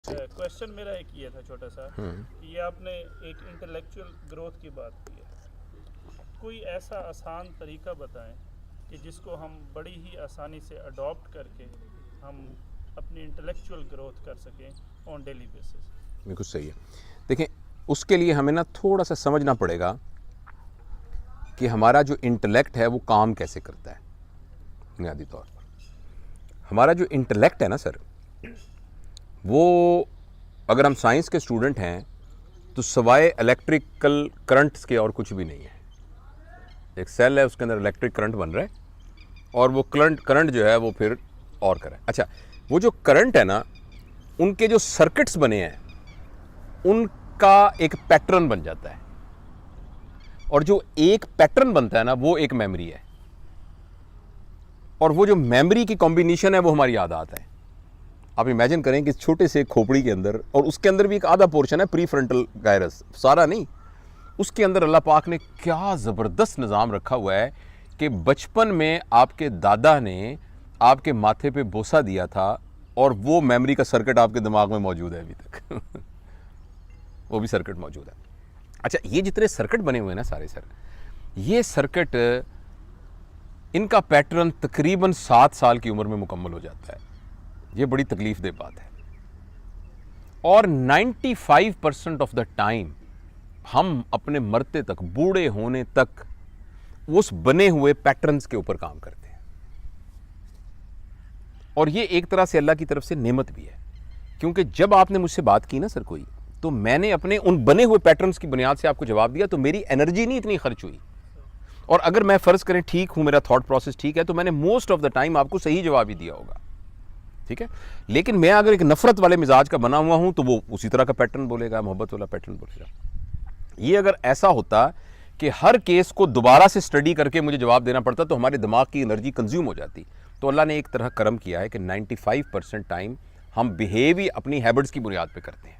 Question मेरा एक ये था छोटा सा कि ये आपने एक इंटेलेक्चुअल ग्रोथ की बात की है, कोई ऐसा आसान तरीका बताएं कि जिसको हम बड़ी ही आसानी से अडॉप्ट करके हम अपनी इंटेलेक्चुअल ग्रोथ कर सकें ऑन डेली बेसिस। बिल्कुल सही है। देखें, उसके लिए हमें ना थोड़ा सा समझना पड़ेगा कि हमारा जो इंटेलेक्ट है वो काम कैसे करता है। बुनियादी तौर पर हमारा जो इंटेलेक्ट है ना सर, वो अगर हम साइंस के स्टूडेंट हैं तो सवाए इलेक्ट्रिकल करंट्स के और कुछ भी नहीं है। एक सेल है, उसके अंदर इलेक्ट्रिक करंट बन रहा है और वो करंट जो है वो फिर और कर रहा है। अच्छा, वो जो करंट है ना, उनके जो सर्किट्स बने हैं उनका एक पैटर्न बन जाता है, और जो एक पैटर्न बनता है ना वो एक मेमोरी है, और वो जो मेमोरी की कॉम्बिनेशन है वो हमारी आदत है। आप इमेजिन करें कि छोटे से खोपड़ी के अंदर, और उसके अंदर भी एक आधा पोर्शन है प्री फ्रंटल गायरस, सारा नहीं, उसके अंदर अल्लाह पाक ने क्या ज़बरदस्त निज़ाम रखा हुआ है कि बचपन में आपके दादा ने आपके माथे पे बोसा दिया था और वो मेमोरी का सर्किट आपके दिमाग में मौजूद है अभी तक वो भी सर्किट मौजूद है। अच्छा, ये जितने सर्किट बने हुए हैं ना सारे सर, ये सर्किट, इनका पैटर्न तकरीबन 7 साल की उम्र में मुकम्मल हो जाता है। ये बड़ी तकलीफ़देह बात है, और 95% ऑफ द टाइम हम अपने मरते तक, बूढ़े होने तक उस बने हुए पैटर्न्स के ऊपर काम करते हैं। और ये एक तरह से अल्लाह की तरफ से नेमत भी है, क्योंकि जब आपने मुझसे बात की ना सर कोई, तो मैंने अपने उन बने हुए पैटर्न्स की बुनियाद से आपको जवाब दिया, तो मेरी एनर्जी नहीं इतनी खर्च हुई। और अगर मैं फ़र्ज़ करें ठीक हूं, मेरा थॉट प्रोसेस ठीक है, तो मैंने मोस्ट ऑफ द टाइम आपको सही जवाब ही दिया होगा, ठीक है। लेकिन मैं अगर एक नफरत वाले मिजाज का बना हुआ हूं तो वो उसी तरह का पैटर्न बोलेगा, मोहब्बत वाला पैटर्न बोलेगा। ये अगर ऐसा होता कि हर केस को दोबारा से स्टडी करके मुझे जवाब देना पड़ता तो हमारे दिमाग की एनर्जी कंज्यूम हो जाती। तो अल्लाह ने एक तरह करम किया है कि 95% टाइम हम बिहेव ही अपनी हैबिट्स की बुनियाद पे करते हैं।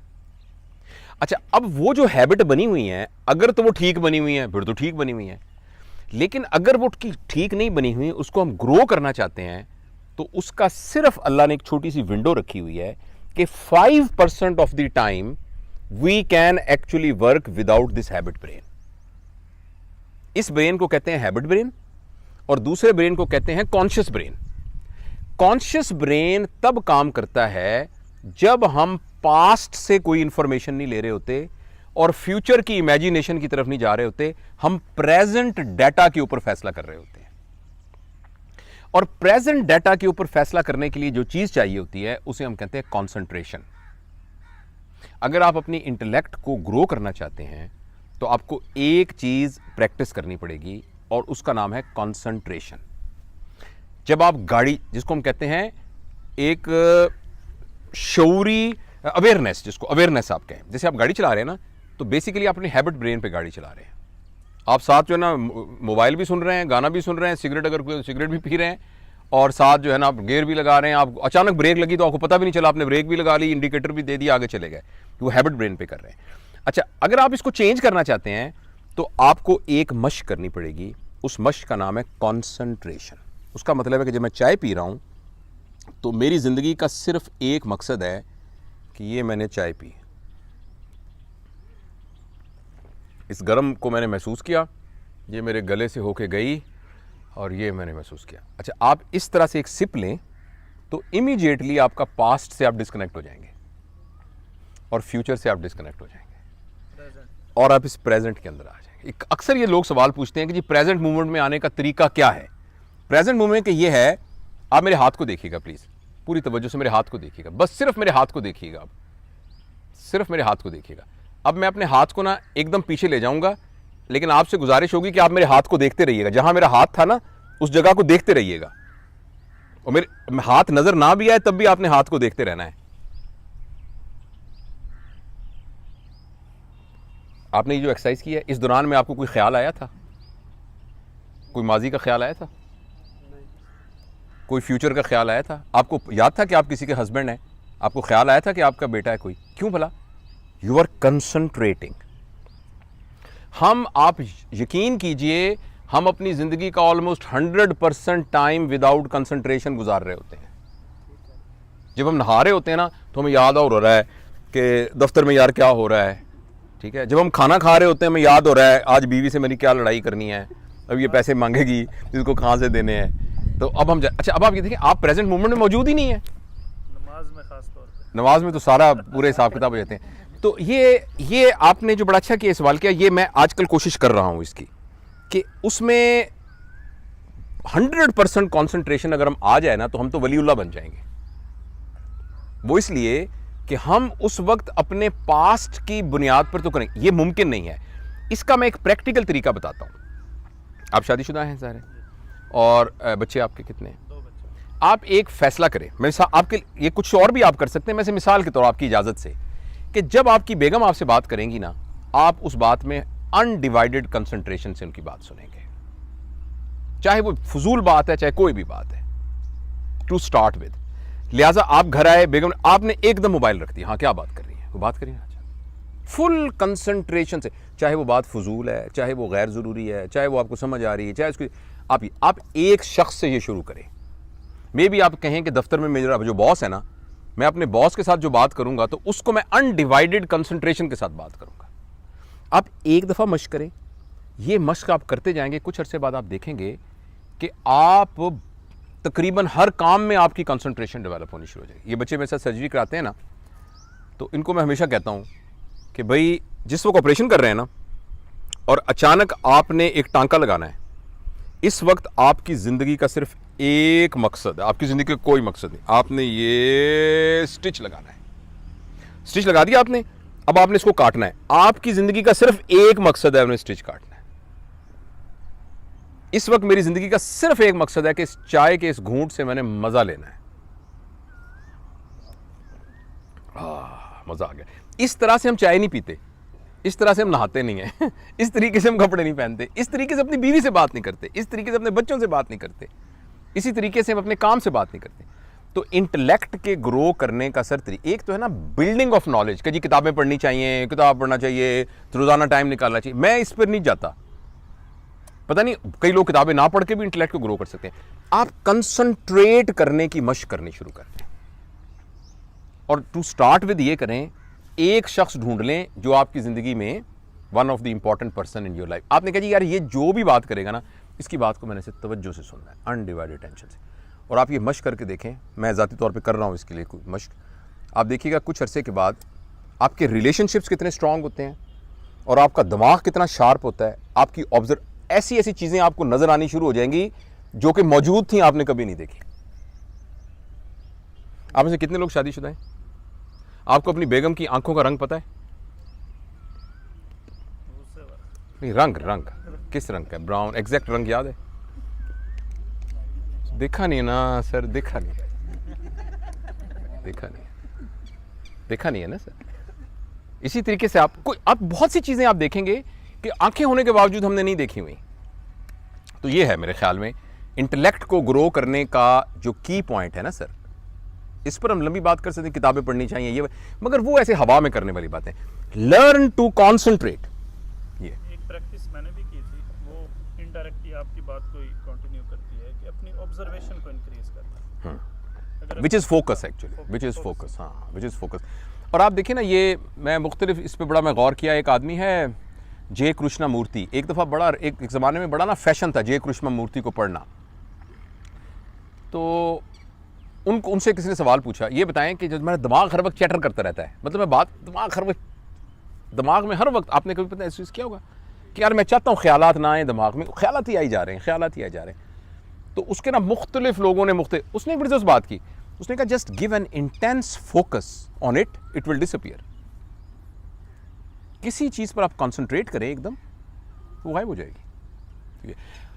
अच्छा, अब वो जो हैबिट बनी हुई है, अगर तो वो ठीक बनी हुई है फिर तो ठीक बनी हुई है, लेकिन अगर वो ठीक नहीं बनी हुई, उसको हम ग्रो करना चाहते हैं, तो उसका सिर्फ अल्लाह ने एक छोटी सी विंडो रखी हुई है कि 5% of the time we can actually work without this habit brain. इस ब्रेन को कहते हैं हैबिट ब्रेन, और दूसरे ब्रेन को कहते हैं कॉन्शियस ब्रेन। कॉन्शियस ब्रेन तब काम करता है जब हम पास्ट से कोई इंफॉर्मेशन नहीं ले रहे होते और फ्यूचर की इमेजिनेशन की तरफ नहीं जा रहे होते, हम प्रेजेंट डाटा के ऊपर फैसला कर रहे होते हैं। और प्रेजेंट डाटा के ऊपर फैसला करने के लिए जो चीज चाहिए होती है उसे हम कहते हैं कॉन्सेंट्रेशन। अगर आप अपनी इंटेलेक्ट को ग्रो करना चाहते हैं तो आपको एक चीज प्रैक्टिस करनी पड़ेगी, और उसका नाम है कॉन्सेंट्रेशन। जब आप गाड़ी, जिसको हम कहते हैं एक शऊरी अवेयरनेस, जिसको अवेयरनेस आप कहें, जैसे आप गाड़ी चला रहे हैं ना, तो बेसिकली आप अपनी हैबिट ब्रेन पे गाड़ी चला रहे हैं। आप साथ जो है ना मोबाइल भी सुन रहे हैं, गाना भी सुन रहे हैं, सिगरेट अगर सिगरेट भी पी रहे हैं, और साथ जो है ना आप गियर भी लगा रहे हैं। आप अचानक ब्रेक लगी तो आपको पता भी नहीं चला, आपने ब्रेक भी लगा ली, इंडिकेटर भी दे दिया, आगे चले गए। वो हैबिट ब्रेन पे कर रहे हैं। अच्छा, अगर आप इसको चेंज करना चाहते हैं तो आपको एक मश्क करनी पड़ेगी। उस मश्क का नाम है कॉन्सेंट्रेशन। उसका मतलब है कि जब मैं चाय पी रहा हूं तो मेरी जिंदगी का सिर्फ एक मकसद है कि ये मैंने चाय पी, इस गर्म को मैंने महसूस किया, ये मेरे गले से होके गई और ये मैंने महसूस किया। अच्छा, आप इस तरह से एक सिप लें तो इमीडिएटली आपका पास्ट से आप डिस्कनेक्ट हो जाएंगे और फ्यूचर से आप डिस्कनेक्ट हो जाएंगे, और आप इस प्रेजेंट के अंदर आ जाएंगे। अक्सर ये लोग सवाल पूछते हैं कि जी प्रेजेंट मूवमेंट में आने का तरीका क्या है। प्रेजेंट मूवमेंट के ये है, आप मेरे हाथ को देखिएगा प्लीज, पूरी तवज्जो से मेरे हाथ को देखिएगा, बस सिर्फ मेरे हाथ को देखिएगा, आप सिर्फ मेरे हाथ को देखिएगा। अब मैं अपने हाथ को ना एकदम पीछे ले जाऊंगा, लेकिन आपसे गुजारिश होगी कि आप मेरे हाथ को देखते रहिएगा। जहां मेरा हाथ था ना उस जगह को देखते रहिएगा, और मेरे हाथ नजर ना भी आए तब भी आपने हाथ को देखते रहना है। आपने ये जो एक्सरसाइज की है, इस दौरान में आपको कोई ख्याल आया था? कोई माजी का ख्याल आया था? कोई फ्यूचर का ख्याल आया था? आपको याद था कि आप किसी के हस्बैंड हैं? आपको ख्याल आया था कि आपका बेटा है कोई? क्यों भला? You are concentrating. आप यकीन कीजिए, हम अपनी जिंदगी का ऑलमोस्ट 100% टाइम विदाउट कंसंट्रेशन गुजार रहे होते हैं। जब हम नहा रहे होते हैं ना तो हमें याद हो रहा है कि दफ्तर में यार क्या हो रहा है, ठीक है। जब हम खाना खा रहे होते हैं हमें याद हो रहा है आज बीवी से मेरी क्या लड़ाई करनी है, अब ये पैसे मांगेगी, इसको कहाँ से देने हैं। तो अब हम अच्छा, अब आप ये देखिए आप प्रेजेंट मोमेंट में मौजूद ही नहीं है। नमाज में खास तौर पे, नमाज में तो सारा पूरे हिसाब किताब हो जाते हैं। तो ये आपने जो बड़ा अच्छा किया सवाल किया, ये मैं आजकल कोशिश कर रहा हूँ इसकी कि उसमें 100% कॉन्सेंट्रेशन अगर हम आ जाए ना तो हम तो वलीउल्लाह बन जाएंगे। वो इसलिए कि हम उस वक्त अपने पास्ट की बुनियाद पर तो करें, ये मुमकिन नहीं है। इसका मैं एक प्रैक्टिकल तरीका बताता हूँ। आप शादीशुदा हैं सारे, और बच्चे आपके कितने हैं? 2 बच्चे। आप एक फैसला करें, मैं आपके ये कुछ और भी आप कर सकते हैं, मैं से मिसाल के तौर आपकी इजाज़त से, कि जब आपकी बेगम आपसे बात करेंगी ना, आप उस बात में अनडिवाइडेड कंसंट्रेशन से उनकी बात सुनेंगे, चाहे वो फजूल बात है चाहे कोई भी बात है, टू स्टार्ट विद। लिहाजा आप घर आए, बेगम आपने एकदम मोबाइल रख दिया, हाँ क्या बात कर रही है, वो बात करिए ना, फुल कंसंट्रेशन से, चाहे वो बात फजूल है, चाहे वो गैर ज़रूरी है, चाहे वो आपको समझ आ रही है, चाहे उसकी आप एक शख्स से ये शुरू करें। मे भी आप कहें कि दफ्तर में मेरा जो बॉस है ना, मैं अपने बॉस के साथ जो बात करूंगा तो उसको मैं अनडिवाइडेड कंसंट्रेशन के साथ बात करूंगा। आप एक दफ़ा मश्क करें, ये मश्क आप करते जाएंगे, कुछ अरसे बाद आप देखेंगे कि आप तकरीबन हर काम में आपकी कंसंट्रेशन डेवलप होनी शुरू हो जाएगी। ये बच्चे मेरे साथ सर्जरी कराते हैं ना, तो इनको मैं हमेशा कहता हूँ कि भाई जिस वक्त ऑपरेशन कर रहे हैं ना और अचानक आपने एक टांका लगाना है, इस वक्त आपकी ज़िंदगी का सिर्फ एक मकसद है, आपकी ज़िंदगी का कोई मकसद नहीं, आपने ये स्टिच लगाना है। स्टिच लगा दिया आपने, अब आपने इसको काटना है, आपकी ज़िंदगी का सिर्फ एक मकसद है, आपने स्टिच काटना है। इस वक्त मेरी ज़िंदगी का सिर्फ एक मकसद है कि इस चाय के इस घूंट से मैंने मज़ा लेना है। मज़ा आ गया। इस तरह से हम चाय नहीं पीते, इस तरह से हम नहाते नहीं हैं, इस तरीके से हम कपड़े नहीं पहनते, इस तरीके से अपनी बीवी से बात नहीं करते, इस तरीके से अपने बच्चों से बात नहीं करते, इसी तरीके से हम अपने काम से बात नहीं करते। तो इंटेलेक्ट के ग्रो करने का सर तरीका एक तो है ना बिल्डिंग ऑफ नॉलेज, कि जी किताबें पढ़नी चाहिए, किताब पढ़ना चाहिए, रोज़ाना टाइम निकालना चाहिए, मैं इस पर नहीं जाता। पता नहीं कई लोग किताबें ना पढ़ के भी इंटेलेक्ट को ग्रो कर सकते हैं। आप कंसंट्रेट करने की मशक करनी शुरू कर दें, और टू स्टार्ट विद ये करें, एक शख्स ढूंढ लें जो आपकी ज़िंदगी में one of the important person in your life. आपने कहा जी यार ये जो भी बात करेगा ना, इसकी बात को मैंने से तवज्जो से सुनना है, अनडिवाइडेड टेंशन से। और आप ये मशक करके देखें, मैं ज़ाती तौर पे कर रहा हूँ इसके लिए कोई मशक। आप देखिएगा कुछ अरसे के बाद आपके रिलेशनशिप्स कितने स्ट्रांग होते हैं और आपका दिमाग कितना शार्प होता है। आपकी ऑब्जर्व ऐसी ऐसी चीज़ें आपको नज़र आनी शुरू हो जाएंगी जो कि मौजूद थी, आपने कभी नहीं देखी। आप में से कितने लोग शादीशुदा हैं? आपको अपनी बेगम की आंखों का रंग पता है? नहीं, रंग किस रंग का है? ब्राउन, एग्जैक्ट रंग याद है? देखा नहीं ना सर, देखा नहीं है ना सर। इसी तरीके से आप बहुत सी चीज़ें आप देखेंगे कि आंखें होने के बावजूद हमने नहीं देखी हुई। तो ये है मेरे ख्याल में इंटेलेक्ट को ग्रो करने का जो की पॉइंट है ना सर। इस पर हम लंबी बात कर सकते हैं, किताबें पढ़नी चाहिए ये, मगर वो ऐसे हवा में करने वाली बातें। Learn to concentrate. ये एक प्रैक्टिस मैंने भी की थी, वो इनडायरेक्टली आपकी बात को कंटिन्यू करती है कि अपनी ऑब्जर्वेशन को इंक्रीज करना, which is focus actually, which is focus. हाँ, विच इज़ फोकस। और आप देखिए ना, ये मैं मुख्तलिफ इस पर बड़ा मैं गौर किया। एक आदमी है जे कृष्णमूर्ति, एक दफ़ा बड़ा एक ज़माने में बड़ा ना फैशन था जे कृष्णमूर्ति को पढ़ना। तो उनसे किसी ने सवाल पूछा, ये बताएं कि जब मेरा दिमाग हर वक्त चैटर करता रहता है, मतलब मैं बात दिमाग में हर वक्त, आपने कभी पता महसूस किया होगा कि यार मैं चाहता हूँ ख्यालात ना आए दिमाग में, ख्यालात ही आई जा रहे हैं। तो उसके ना मुख्तलिफ लोगों ने उसने एक बड़ी ज़बरदस्त बात की। उसने कहा just give an intense focus on it, it will disappear. किसी चीज़ पर आप कॉन्सेंट्रेट करें एकदम, वो गायब हो जाएगी। ठीक है।